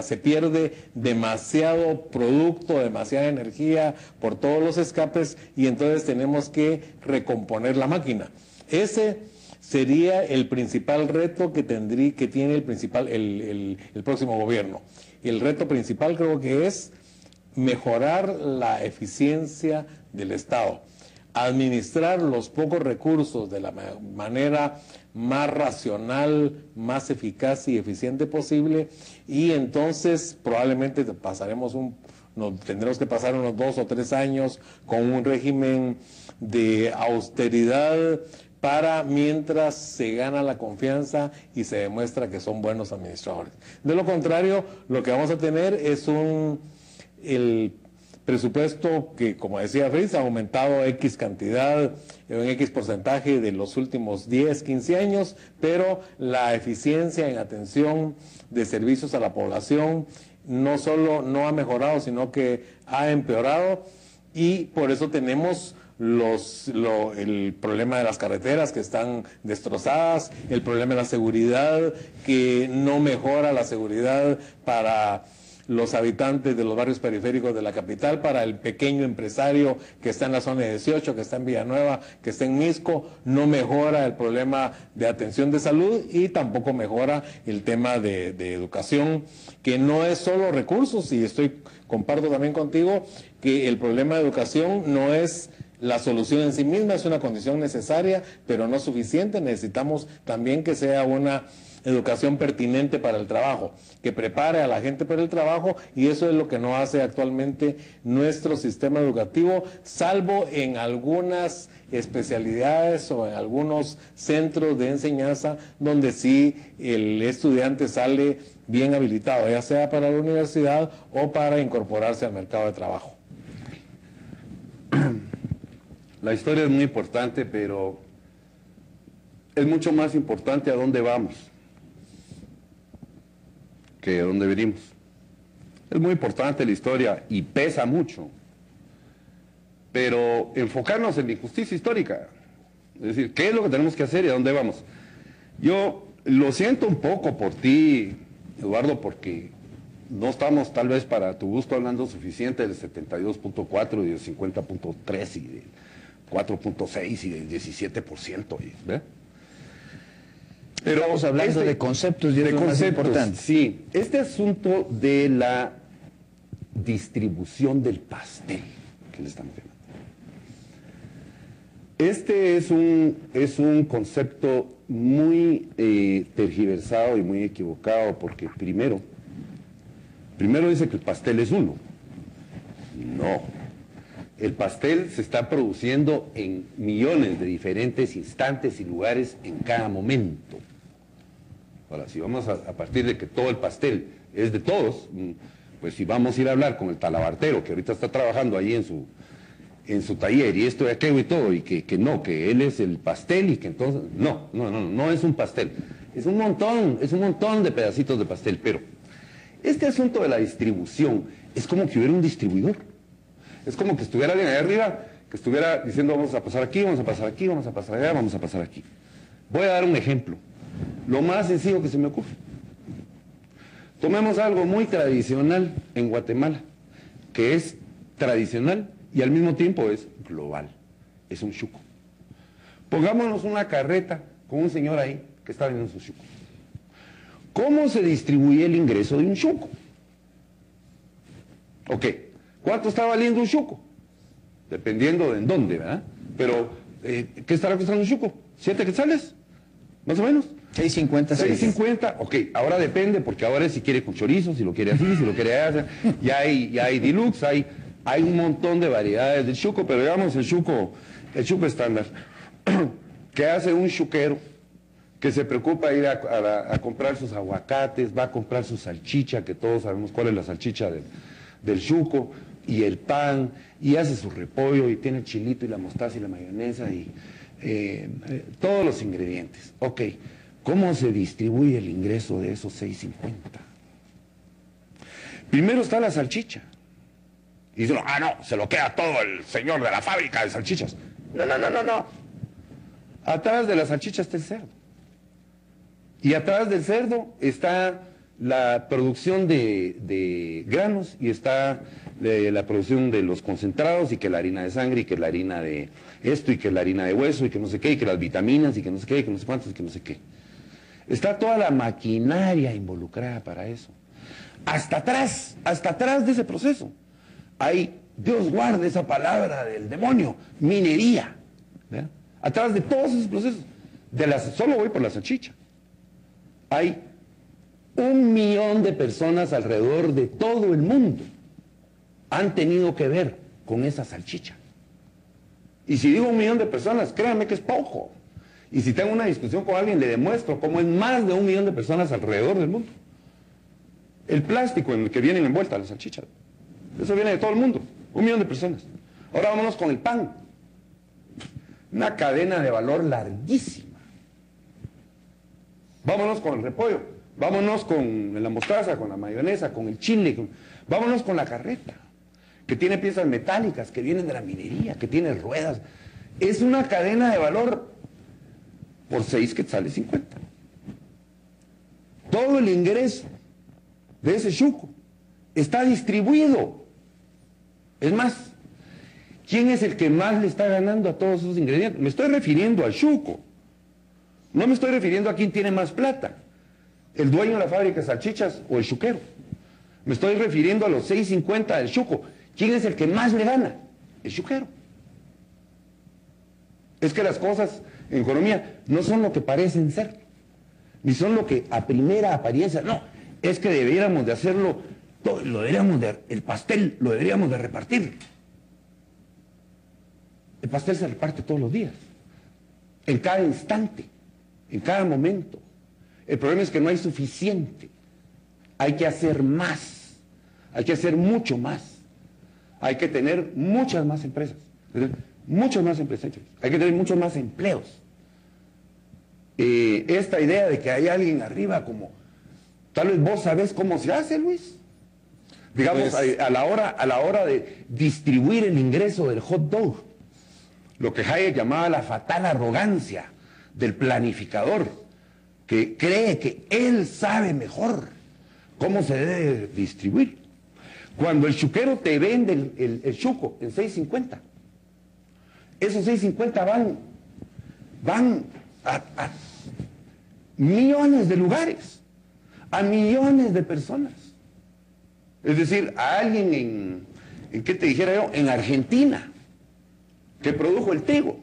Se pierde demasiado producto, demasiada energía por todos los escapes, y entonces tenemos que recomponer la máquina. Ese sería el principal reto que tiene el próximo gobierno. El reto principal creo que es mejorar la eficiencia del Estado, administrar los pocos recursos de la manera más racional, más eficaz y eficiente posible, y entonces probablemente tendremos que pasar unos 2 o 3 años con un régimen de austeridad mientras se gana la confianza y se demuestra que son buenos administradores. De lo contrario, lo que vamos a tener es el presupuesto que, como decía Fritz, ha aumentado X cantidad, en X porcentaje de los últimos 10, 15 años, pero la eficiencia en atención de servicios a la población no solo no ha mejorado, sino que ha empeorado, y por eso tenemos el problema de las carreteras que están destrozadas, el problema de la seguridad, que no mejora la seguridad para los habitantes de los barrios periféricos de la capital, para el pequeño empresario que está en la zona 18, que está en Villanueva, que está en Misco, no mejora el problema de atención de salud, y tampoco mejora el tema de educación, que no es solo recursos, y comparto también contigo que el problema de educación no es la solución en sí misma, es una condición necesaria, pero no suficiente. Necesitamos también que sea una educación pertinente para el trabajo, que prepare a la gente para el trabajo, y eso es lo que no hace actualmente nuestro sistema educativo, salvo en algunas especialidades o en algunos centros de enseñanza donde sí el estudiante sale bien habilitado, ya sea para la universidad o para incorporarse al mercado de trabajo. La historia es muy importante, pero es mucho más importante a dónde vamos que a dónde venimos. Es muy importante la historia y pesa mucho, pero enfocarnos en la injusticia histórica, es decir, ¿qué es lo que tenemos que hacer y a dónde vamos? Yo lo siento un poco por ti, Eduardo, porque no estamos tal vez para tu gusto hablando suficiente del 72.4 y del 50.3 y del 4.6 y del 17%. ¿Ve? Pero estamos hablando de conceptos y es lo más importante. Sí, este asunto de la distribución del pastel que le estamos llamando. Este es un concepto muy tergiversado y muy equivocado, porque primero dice que el pastel es uno. No. El pastel se está produciendo en millones de diferentes instantes y lugares en cada momento. Ahora, si vamos a partir de que todo el pastel es de todos, pues si vamos a ir a hablar con el talabartero que ahorita está trabajando ahí en su taller y esto y aquello y todo, y que él es el pastel y que entonces... No es un pastel. Es un montón de pedacitos de pastel, pero este asunto de la distribución es como que hubiera un distribuidor. Es como que estuviera alguien allá arriba, que estuviera diciendo vamos a pasar aquí, vamos a pasar aquí, vamos a pasar allá, vamos a pasar aquí. Voy a dar un ejemplo. Lo más sencillo que se me ocurre. Tomemos algo muy tradicional en Guatemala, que es tradicional y al mismo tiempo es global. Es un chuco. Pongámonos una carreta con un señor ahí que está vendiendo su chuco. ¿Cómo se distribuye el ingreso de un chuco? Ok, ¿cuánto está valiendo un chuco? Dependiendo de en dónde, ¿verdad? Pero, ¿qué estará costando un chuco? ¿7 quetzales? ¿Más o menos? 6.50. 6.50, ok, ahora depende, porque ahora si quiere con chorizo, si lo quiere así, si lo quiere allá, ya hay deluxe, hay un montón de variedades del chuco, pero digamos el chuco estándar. ¿Qué hace un chuquero que se preocupa de ir a comprar sus aguacates, va a comprar su salchicha, que todos sabemos cuál es la salchicha del chuco, y el pan, y hace su repollo, y tiene el chilito y la mostaza y la mayonesa, y todos los ingredientes? Ok, ¿cómo se distribuye el ingreso de esos 6.50? Primero está la salchicha. Y dicen, no, se lo queda todo el señor de la fábrica de salchichas. No. Atrás de la salchicha está el cerdo. Y atrás del cerdo está la producción de granos y está la producción de los concentrados y que la harina de sangre y que la harina de esto y que la harina de hueso y que no sé qué y que las vitaminas y que no sé qué y que no sé cuántos y que no sé qué. Está toda la maquinaria involucrada para eso. Hasta atrás de ese proceso hay, Dios guarde esa palabra del demonio, minería. ¿Verdad? Atrás de todos esos procesos, solo voy por la salchicha. Hay 1 millón de personas alrededor de todo el mundo han tenido que ver con esa salchicha. Y si digo 1 millón de personas, créanme que es poco. Y si tengo una discusión con alguien, le demuestro cómo es más de 1 millón de personas alrededor del mundo. El plástico en el que vienen envueltas las salchichas, eso viene de todo el mundo, 1 millón de personas. Ahora vámonos con el pan. Una cadena de valor larguísima. Vámonos con el repollo, vámonos con la mostaza, con la mayonesa, con el chile, vámonos con la carreta, que tiene piezas metálicas, que vienen de la minería, que tiene ruedas. Es una cadena de valor por 6 quetzales 50. Todo el ingreso de ese chuco está distribuido. Es más, ¿quién es el que más le está ganando a todos esos ingredientes? Me estoy refiriendo al chuco. No me estoy refiriendo a quién tiene más plata, el dueño de la fábrica de salchichas o el chuquero. Me estoy refiriendo a los 6.50 del chuco. ¿Quién es el que más le gana? El chuquero. Es que las cosas en economía no son lo que parecen ser, ni son lo que a primera apariencia, no, es que deberíamos de hacerlo, el pastel lo deberíamos de repartir. El pastel se reparte todos los días, en cada instante, en cada momento. El problema es que no hay suficiente, hay que hacer más, hay que hacer mucho más, hay que tener muchas más empresas, hay que tener muchos más empleos. Esta idea de que hay alguien arriba, como tal vez vos sabés cómo se hace, Luis, digamos, pues, a la hora de distribuir el ingreso del hot dog, lo que Hayek llamaba la fatal arrogancia del planificador, que cree que él sabe mejor cómo se debe distribuir. Cuando el chuquero te vende el chuco en 6.50, esos 6.50 van millones de lugares, a millones de personas. Es decir, a alguien en ¿qué te dijera yo? En Argentina, que produjo el trigo,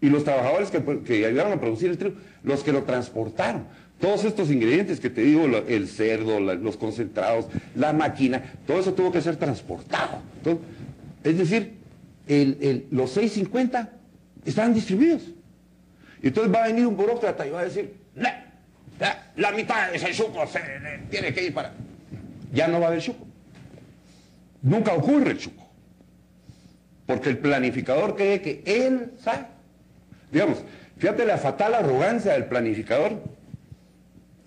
y los trabajadores que ayudaron a producir el trigo, los que lo transportaron. Todos estos ingredientes que te digo, el cerdo, los concentrados, la máquina, todo eso tuvo que ser transportado. Es decir, los 650 estaban distribuidos. Y entonces va a venir un burócrata y va a decir, la mitad de ese chuco tiene que ir para... Ya no va a haber chuco. Nunca ocurre el chuco. Porque el planificador cree que él sabe. Digamos, fíjate la fatal arrogancia del planificador,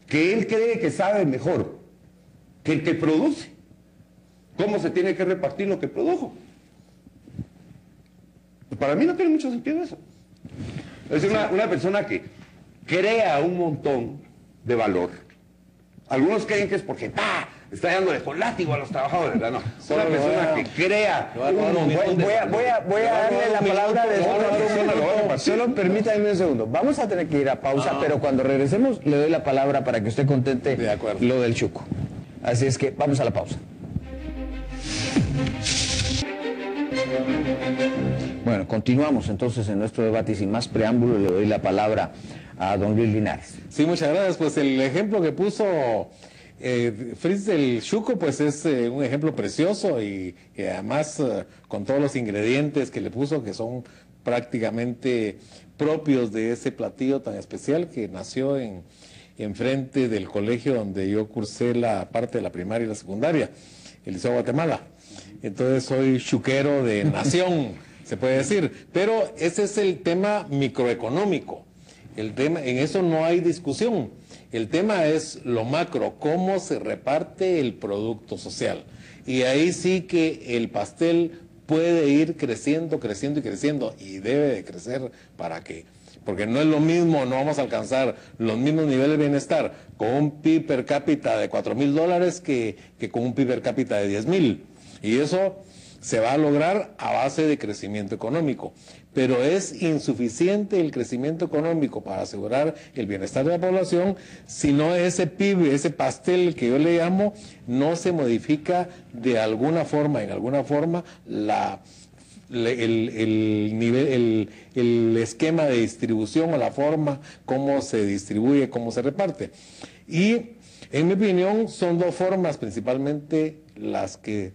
que él cree que sabe mejor que el que produce cómo se tiene que repartir lo que produjo. Pues para mí no tiene mucho sentido eso. Es una persona que crea un montón de valor. Algunos creen que es porque está dándole con látigo a los trabajadores, ¿verdad? No, es una persona que crea un montón de valor. Voy a darle la palabra de solo permítame un segundo. Vamos a tener que ir a pausa, pero cuando regresemos le doy la palabra para que usted contente lo del chuco. Así es que vamos a la pausa. Bueno, continuamos entonces en nuestro debate y sin más preámbulo le doy la palabra a don Luis Linares. Sí, muchas gracias. Pues el ejemplo que puso Fritz del chuco, pues es un ejemplo precioso y además con todos los ingredientes que le puso, que son prácticamente propios de ese platillo tan especial que nació en frente del colegio donde yo cursé la parte de la primaria y la secundaria, el Liceo Guatemala. Entonces soy chuquero de nación, se puede decir, pero ese es el tema microeconómico. El tema, en eso no hay discusión. El tema es lo macro, cómo se reparte el producto social. Y ahí sí que el pastel puede ir creciendo, creciendo y creciendo, y debe de crecer para que, porque no es lo mismo, no vamos a alcanzar los mismos niveles de bienestar con un PIB per cápita de $4,000 que con un PIB per cápita de 10,000. Y eso se va a lograr a base de crecimiento económico. Pero es insuficiente el crecimiento económico para asegurar el bienestar de la población si no ese PIB, ese pastel que yo le llamo, no se modifica de alguna forma, en alguna forma, el esquema de distribución o la forma cómo se distribuye, cómo se reparte. Y en mi opinión son dos formas principalmente las que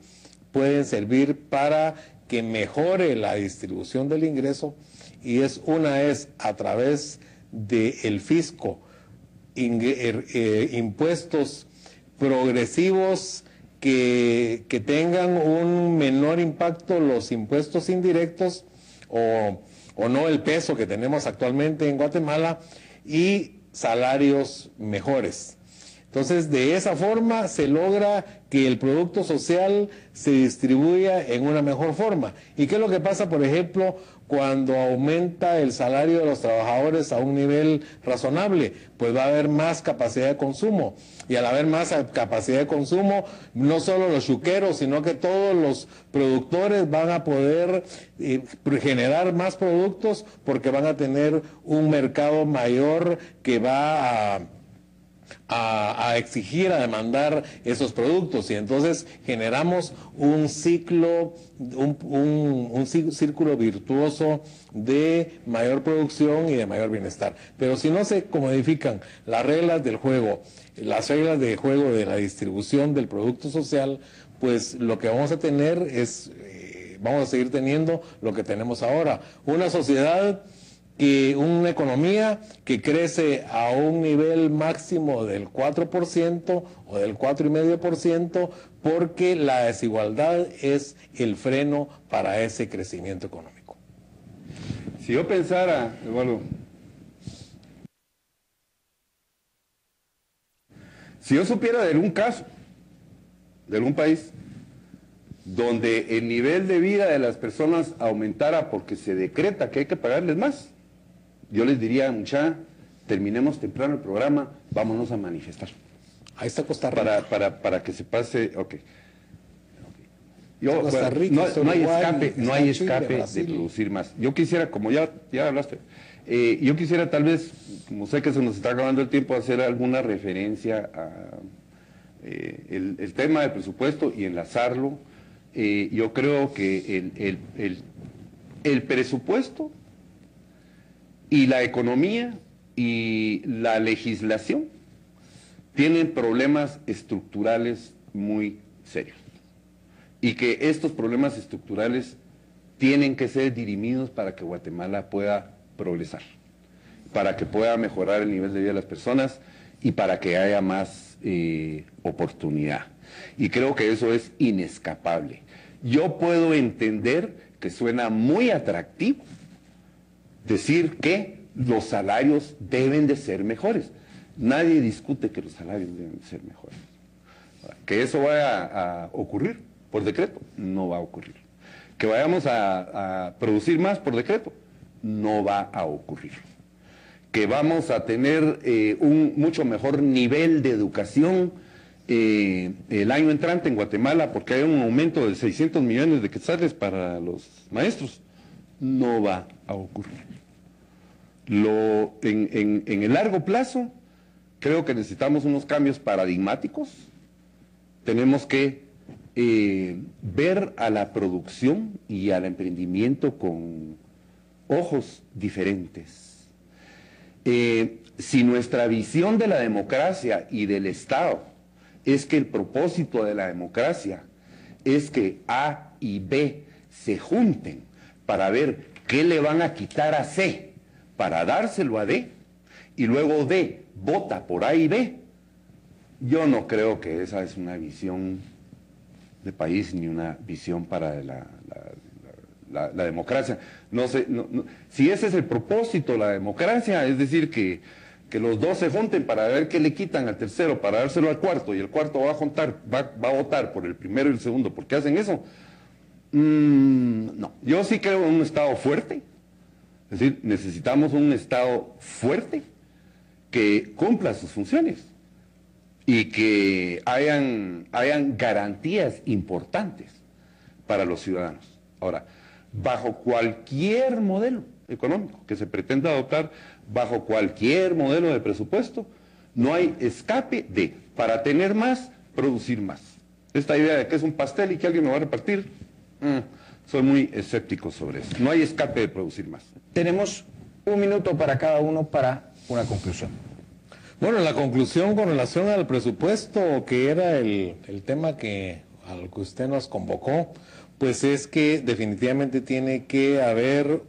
pueden servir para que mejore la distribución del ingreso, y una es a través del fisco, impuestos progresivos que tengan un menor impacto, los impuestos indirectos o no el peso que tenemos actualmente en Guatemala, y salarios mejores. Entonces, de esa forma se logra que el producto social se distribuya en una mejor forma. ¿Y qué es lo que pasa, por ejemplo, cuando aumenta el salario de los trabajadores a un nivel razonable? Pues va a haber más capacidad de consumo. Y al haber más capacidad de consumo, no solo los chuqueros, sino que todos los productores van a poder generar más productos porque van a tener un mercado mayor que va a exigir, a demandar esos productos, y entonces generamos un ciclo, un círculo virtuoso de mayor producción y de mayor bienestar. Pero si no se modifican las reglas del juego, las reglas de juego de la distribución del producto social, pues lo que vamos a tener es, vamos a seguir teniendo lo que tenemos ahora, una sociedad una economía que crece a un nivel máximo del 4% o del 4,5%, porque la desigualdad es el freno para ese crecimiento económico. Si yo pensara, Eduardo, si yo supiera de algún caso, de algún país, donde el nivel de vida de las personas aumentara porque se decreta que hay que pagarles más, yo les diría, mucha, terminemos temprano el programa, vámonos a manifestar. Ahí está Costa Rica. Para que se pase, ok. Costa Rica, no hay escape de producir más. Yo quisiera, como ya hablaste, yo quisiera tal vez como sé que se nos está acabando el tiempo, hacer alguna referencia a el tema del presupuesto y enlazarlo. Yo creo que el presupuesto y la economía y la legislación tienen problemas estructurales muy serios. Y que estos problemas estructurales tienen que ser dirimidos para que Guatemala pueda progresar, para que pueda mejorar el nivel de vida de las personas y para que haya más oportunidad. Y creo que eso es inescapable. Yo puedo entender que suena muy atractivo decir que los salarios deben de ser mejores. Nadie discute que los salarios deben de ser mejores. Que eso vaya a ocurrir por decreto, no va a ocurrir. Que vayamos a producir más por decreto, no va a ocurrir. Que vamos a tener un mucho mejor nivel de educación el año entrante en Guatemala, porque hay un aumento de 600 millones de quetzales para los maestros, no va a ocurrir. En el largo plazo, creo que necesitamos unos cambios paradigmáticos. Tenemos que ver a la producción y al emprendimiento con ojos diferentes. Si nuestra visión de la democracia y del Estado es que el propósito de la democracia es que A y B se junten para ver qué le van a quitar a C para dárselo a D, y luego D vota por A y B, yo no creo que esa es una visión de país ni una visión para la democracia. No sé, si ese es el propósito de la democracia, es decir, que los dos se junten para ver qué le quitan al tercero, para dárselo al cuarto, y el cuarto va a votar por el primero y el segundo, ¿por qué hacen eso? No, yo sí creo en un Estado fuerte, es decir, necesitamos un Estado fuerte que cumpla sus funciones y que hayan garantías importantes para los ciudadanos. Ahora, bajo cualquier modelo económico que se pretenda adoptar, bajo cualquier modelo de presupuesto, no hay escape de, para tener más, producir más. Esta idea de que es un pastel y que alguien me va a repartir, soy muy escéptico sobre eso. No hay escape de producir más. Tenemos un minuto para cada uno para una conclusión. Bueno, la conclusión con relación al presupuesto, que era el tema al que usted nos convocó, pues es que definitivamente tiene que haber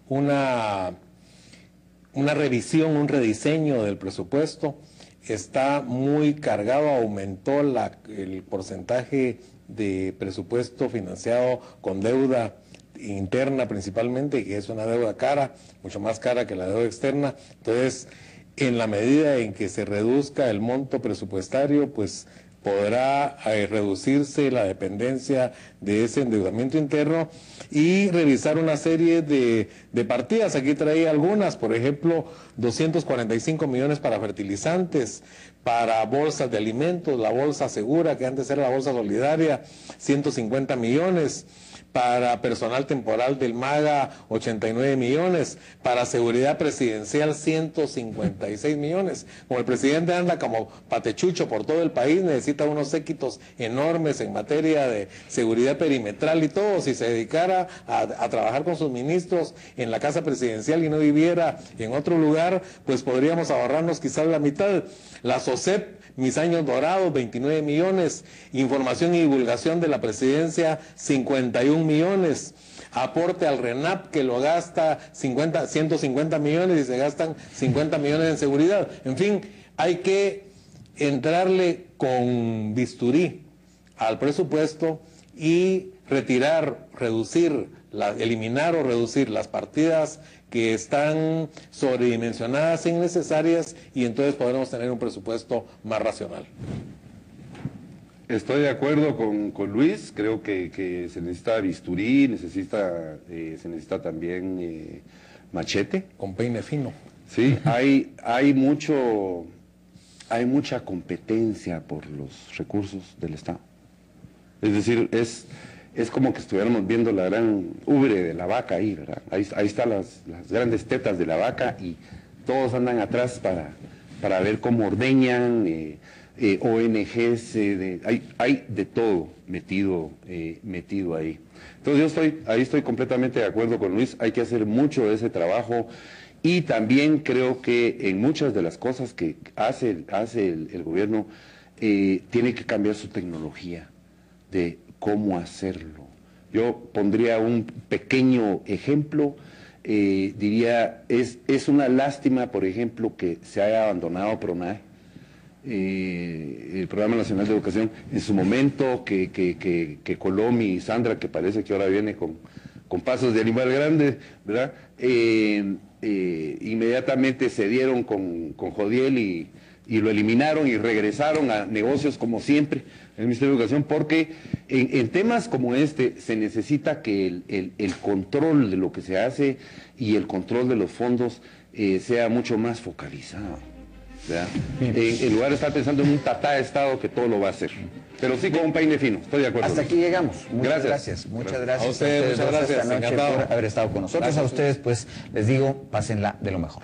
una revisión, un rediseño del presupuesto. Está muy cargado, aumentó el porcentaje de presupuesto financiado con deuda interna principalmente, que es una deuda cara, mucho más cara que la deuda externa. Entonces, en la medida en que se reduzca el monto presupuestario, pues podrá reducirse la dependencia de ese endeudamiento interno y revisar una serie de partidas. Aquí traía algunas, por ejemplo, 245 millones para fertilizantes, para bolsas de alimentos, la bolsa segura, que antes era la bolsa solidaria, 150 millones, para personal temporal del MAGA 89 millones, para seguridad presidencial 156 millones. Como el presidente anda como patechucho por todo el país, necesita unos séquitos enormes en materia de seguridad perimetral y todo. Si se dedicara a trabajar con sus ministros en la casa presidencial y no viviera en otro lugar, pues podríamos ahorrarnos quizás la mitad. La SOCEP, mis años dorados, 29 millones, información y divulgación de la presidencia, 51 millones, aporte al RENAP que lo gasta 150 millones y se gastan 50 millones en seguridad. En fin, hay que entrarle con bisturí al presupuesto y eliminar o reducir las partidas que están sobredimensionadas, innecesarias, y entonces podremos tener un presupuesto más racional. Estoy de acuerdo con Luis, creo que se necesita bisturí, se necesita también machete. Con peine fino. Sí, hay mucha competencia por los recursos del Estado. Es decir, es como que estuviéramos viendo la gran ubre de la vaca ahí, ¿verdad? Ahí están las grandes tetas de la vaca y todos andan atrás para ver cómo ordeñan, ONGs, hay de todo metido ahí. Entonces ahí estoy completamente de acuerdo con Luis, hay que hacer mucho de ese trabajo y también creo que en muchas de las cosas que hace el gobierno tiene que cambiar su tecnología de cómo hacerlo. Yo pondría un pequeño ejemplo, diría, es una lástima, por ejemplo, que se haya abandonado PRONAE, el Programa Nacional de Educación, en su momento, que Colomi y Sandra, que parece que ahora viene con pasos de animal grande, ¿verdad? Inmediatamente se dieron con Jodiel y lo eliminaron y regresaron a negocios como siempre en el Ministerio de Educación, porque en temas como este se necesita que el control de lo que se hace y el control de los fondos sea mucho más focalizado, ¿verdad? En lugar de estar pensando en un tatá de Estado que todo lo va a hacer. Pero sí con un peine fino, estoy de acuerdo. Hasta aquí llegamos. Muchas gracias. Muchas gracias A ustedes, muchas gracias. esta noche Encantado por haber estado con nosotros. Gracias. A ustedes, pues, les digo, pásenla de lo mejor.